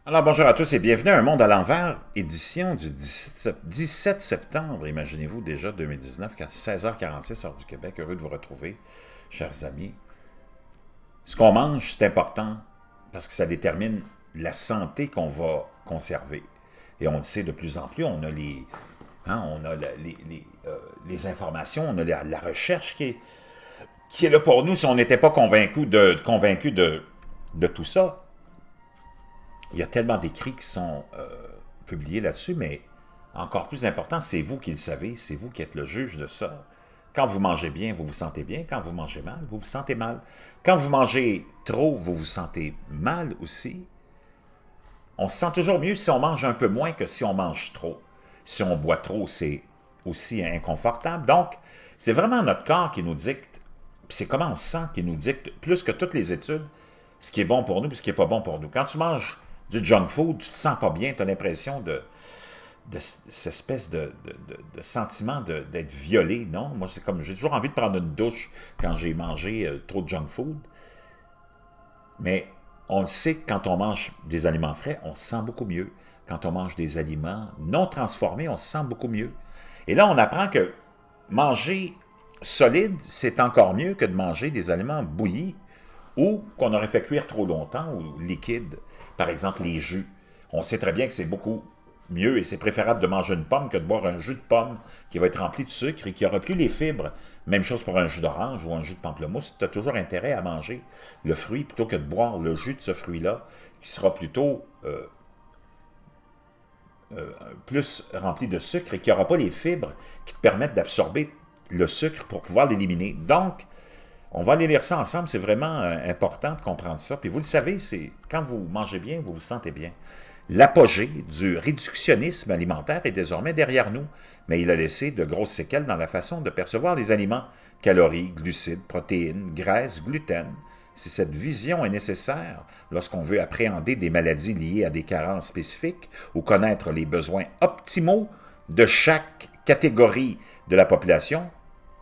Alors bonjour à tous et bienvenue à Un Monde à l'envers, édition du 17 septembre, imaginez-vous déjà 2019, 16h46 heure du Québec. Heureux de vous retrouver, chers amis. Ce qu'on mange, c'est important parce que ça détermine la santé qu'on va conserver. Et on le sait de plus en plus, on a les informations, on a la recherche qui est là pour nous si on n'était pas convaincu de tout ça. Il y a tellement d'écrits qui sont publiés là-dessus, mais encore plus important, c'est vous qui le savez, c'est vous qui êtes le juge de ça. Quand vous mangez bien, vous vous sentez bien. Quand vous mangez mal, vous vous sentez mal. Quand vous mangez trop, vous vous sentez mal aussi. On se sent toujours mieux si on mange un peu moins que si on mange trop. Si on boit trop, c'est aussi inconfortable. Donc, c'est vraiment notre corps qui nous dicte, puis c'est comment on se sent qui nous dicte, plus que toutes les études, ce qui est bon pour nous et ce qui n'est pas bon pour nous. Quand tu manges du junk food, tu te sens pas bien, tu as l'impression de cette espèce de sentiment d'être violé, non? Moi, c'est comme, j'ai toujours envie de prendre une douche quand j'ai mangé trop de junk food. Mais on le sait que quand on mange des aliments frais, on se sent beaucoup mieux. Quand on mange des aliments non transformés, on se sent beaucoup mieux. Et là, on apprend que manger solide, c'est encore mieux que de manger des aliments bouillis ou qu'on aurait fait cuire trop longtemps ou liquides. Par exemple, les jus. On sait très bien que c'est beaucoup mieux et c'est préférable de manger une pomme que de boire un jus de pomme qui va être rempli de sucre et qui n'aura plus les fibres. Même chose pour un jus d'orange ou un jus de pamplemousse. Tu as toujours intérêt à manger le fruit plutôt que de boire le jus de ce fruit-là qui sera plutôt plus rempli de sucre et qui n'aura pas les fibres qui te permettent d'absorber le sucre pour pouvoir l'éliminer. Donc, on va aller lire ça ensemble, c'est vraiment important de comprendre ça. Puis vous le savez, c'est quand vous mangez bien, vous vous sentez bien. L'apogée du réductionnisme alimentaire est désormais derrière nous, mais il a laissé de grosses séquelles dans la façon de percevoir les aliments, calories, glucides, protéines, graisses, gluten. Si cette vision est nécessaire lorsqu'on veut appréhender des maladies liées à des carences spécifiques ou connaître les besoins optimaux de chaque catégorie de la population,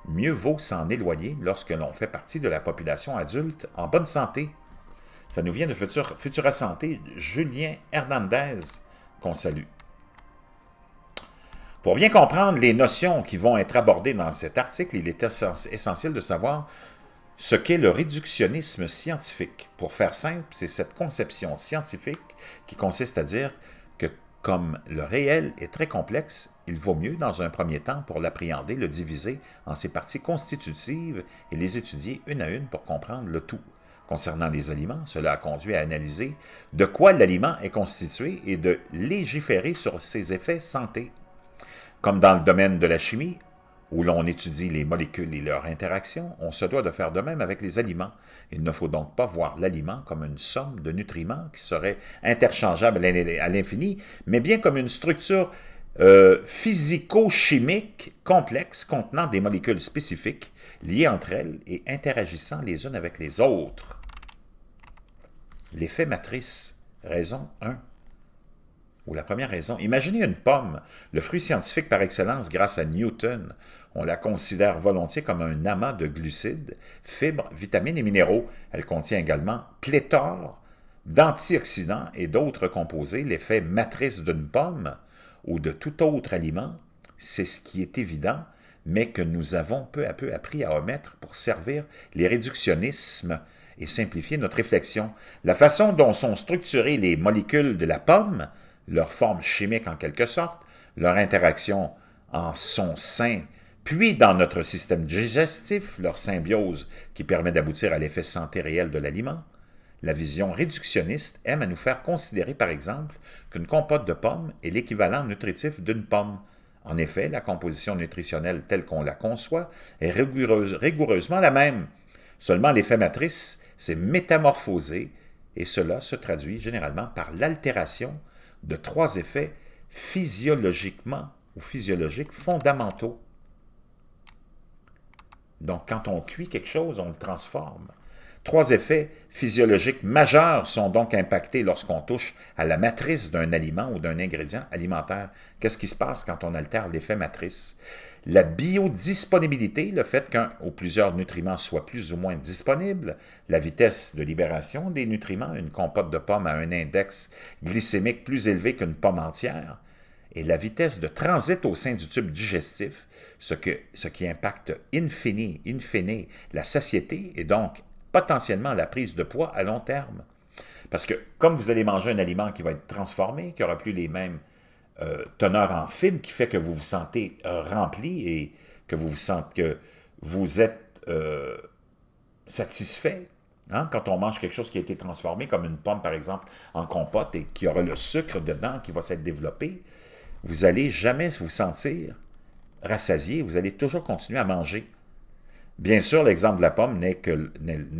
mieux vaut s'en éloigner lorsque l'on fait partie de la population adulte en bonne santé. Ça nous vient de Futura Santé, Julien Hernandez, qu'on salue. Pour bien comprendre les notions qui vont être abordées dans cet article, il est essentiel de savoir ce qu'est le réductionnisme scientifique. Pour faire simple, c'est cette conception scientifique qui consiste à dire que comme le réel est très complexe, il vaut mieux, dans un premier temps, pour l'appréhender, le diviser en ses parties constitutives et les étudier une à une pour comprendre le tout. Concernant les aliments, cela a conduit à analyser de quoi l'aliment est constitué et de légiférer sur ses effets santé. Comme dans le domaine de la chimie, où l'on étudie les molécules et leurs interactions, on se doit de faire de même avec les aliments. Il ne faut donc pas voir l'aliment comme une somme de nutriments qui serait interchangeable à l'infini, mais bien comme une structure physico-chimique complexe contenant des molécules spécifiques liées entre elles et interagissant les unes avec les autres. L'effet matrice, raison 1. Ou la première raison, imaginez une pomme, le fruit scientifique par excellence grâce à Newton. On la considère volontiers comme un amas de glucides, fibres, vitamines et minéraux. Elle contient également pléthore d'antioxydants et d'autres composés. L'effet matrice d'une pomme ou de tout autre aliment, c'est ce qui est évident, mais que nous avons peu à peu appris à omettre pour servir les réductionnismes et simplifier notre réflexion. La façon dont sont structurées les molécules de la pomme, leur forme chimique en quelque sorte, leur interaction en son sein, puis dans notre système digestif, leur symbiose qui permet d'aboutir à l'effet santé réel de l'aliment. La vision réductionniste aime à nous faire considérer, par exemple, qu'une compote de pommes est l'équivalent nutritif d'une pomme. En effet, la composition nutritionnelle telle qu'on la conçoit est rigoureusement la même. Seulement l'effet matrice s'est métamorphosé et cela se traduit généralement par l'altération de 3 effets physiologiques fondamentaux. Donc, quand on cuit quelque chose, on le transforme. 3 effets physiologiques majeurs sont donc impactés lorsqu'on touche à la matrice d'un aliment ou d'un ingrédient alimentaire. Qu'est-ce qui se passe quand on altère l'effet matrice? La biodisponibilité, le fait qu'un ou plusieurs nutriments soient plus ou moins disponibles, la vitesse de libération des nutriments, une compote de pommes a un index glycémique plus élevé qu'une pomme entière, et la vitesse de transit au sein du tube digestif, ce qui impacte in fine la satiété et donc potentiellement la prise de poids à long terme. Parce que comme vous allez manger un aliment qui va être transformé, qui n'aura plus les mêmes teneur en fibres qui fait que vous vous sentez rempli et que vous vous sentez que vous êtes satisfait. Hein? Quand on mange quelque chose qui a été transformé, comme une pomme par exemple, en compote et qui aura le sucre dedans qui va s'être développé, vous n'allez jamais vous sentir rassasié, vous allez toujours continuer à manger. Bien sûr, l'exemple de la pomme n'est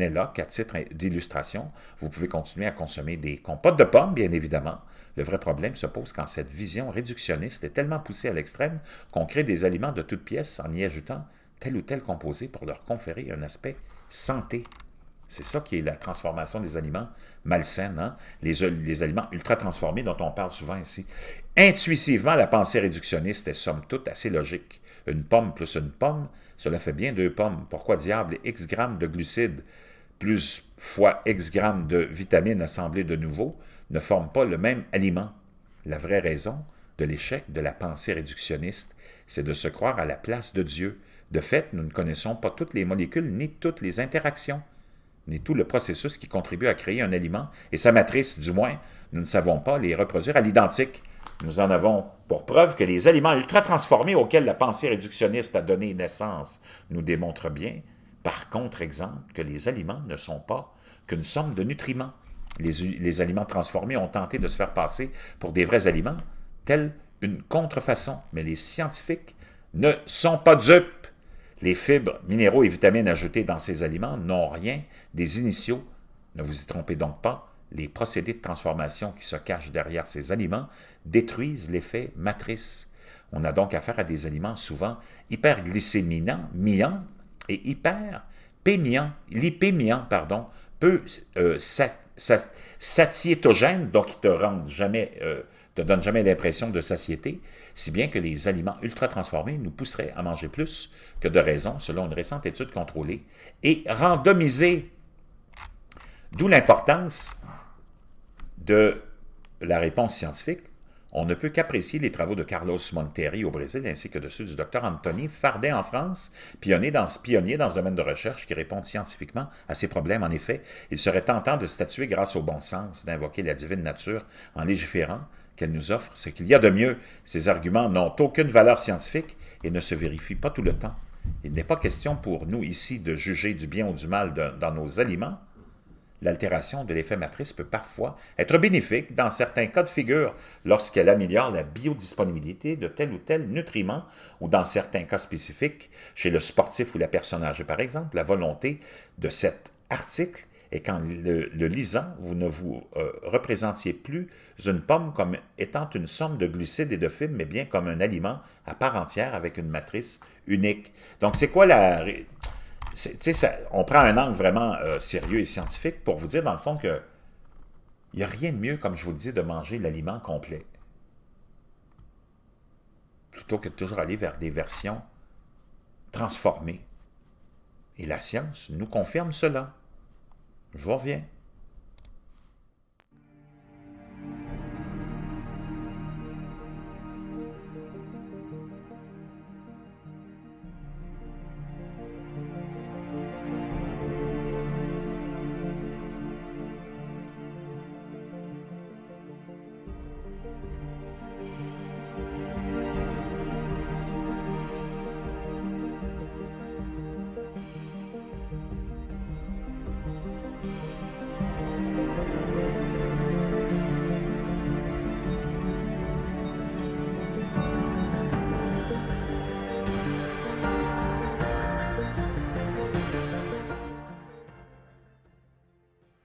là qu'à titre d'illustration. Vous pouvez continuer à consommer des compotes de pommes, bien évidemment. Le vrai problème se pose quand cette vision réductionniste est tellement poussée à l'extrême qu'on crée des aliments de toutes pièces en y ajoutant tel ou tel composé pour leur conférer un aspect santé. C'est ça qui est la transformation des aliments malsaines, hein? Les aliments ultra transformés dont on parle souvent ici. Intuitivement, la pensée réductionniste est somme toute assez logique. Une pomme plus une pomme, cela fait bien 2 pommes. Pourquoi diable X grammes de glucides plus fois X grammes de vitamines assemblées de nouveau ne forment pas le même aliment? La vraie raison de l'échec de la pensée réductionniste, c'est de se croire à la place de Dieu. De fait, nous ne connaissons pas toutes les molécules ni toutes les interactions, ni tout le processus qui contribue à créer un aliment, et sa matrice, du moins, nous ne savons pas les reproduire à l'identique. Nous en avons pour preuve que les aliments ultra-transformés auxquels la pensée réductionniste a donné naissance nous démontrent bien, par contre-exemple, que les aliments ne sont pas qu'une somme de nutriments. Les aliments transformés ont tenté de se faire passer pour des vrais aliments, telle une contrefaçon, mais les scientifiques ne sont pas dupes. Les fibres, minéraux et vitamines ajoutées dans ces aliments n'ont rien des initiaux. Ne vous y trompez donc pas, les procédés de transformation qui se cachent derrière ces aliments détruisent l'effet matrice. On a donc affaire à des aliments souvent hyperglycémiants et lipémiants, peu satiétogènes, donc qui te donnent jamais l'impression de satiété, si bien que les aliments ultra transformés nous pousseraient à manger plus que de raison, selon une récente étude contrôlée et randomisée. D'où l'importance de la réponse scientifique. On ne peut qu'apprécier les travaux de Carlos Monteri au Brésil ainsi que de ceux du Dr Anthony Fardet en France, pionnier dans ce domaine de recherche qui répondent scientifiquement à ces problèmes. En effet, il serait tentant de statuer grâce au bon sens, d'invoquer la divine nature en légiférant qu'elle nous offre ce qu'il y a de mieux. Ces arguments n'ont aucune valeur scientifique et ne se vérifient pas tout le temps. Il n'est pas question pour nous ici de juger du bien ou du mal dans nos aliments. L'altération de l'effet matrice peut parfois être bénéfique dans certains cas de figure lorsqu'elle améliore la biodisponibilité de tel ou tel nutriment ou dans certains cas spécifiques, chez le sportif ou la personne âgée par exemple, la volonté de cet article est qu'en le lisant, vous ne vous représentiez plus une pomme comme étant une somme de glucides et de fibres, mais bien comme un aliment à part entière avec une matrice unique. Donc c'est quoi on prend un angle vraiment sérieux et scientifique pour vous dire, dans le fond, qu'il n'y a rien de mieux, comme je vous le dis, de manger l'aliment complet. Plutôt que de toujours aller vers des versions transformées. Et la science nous confirme cela. Je vous reviens.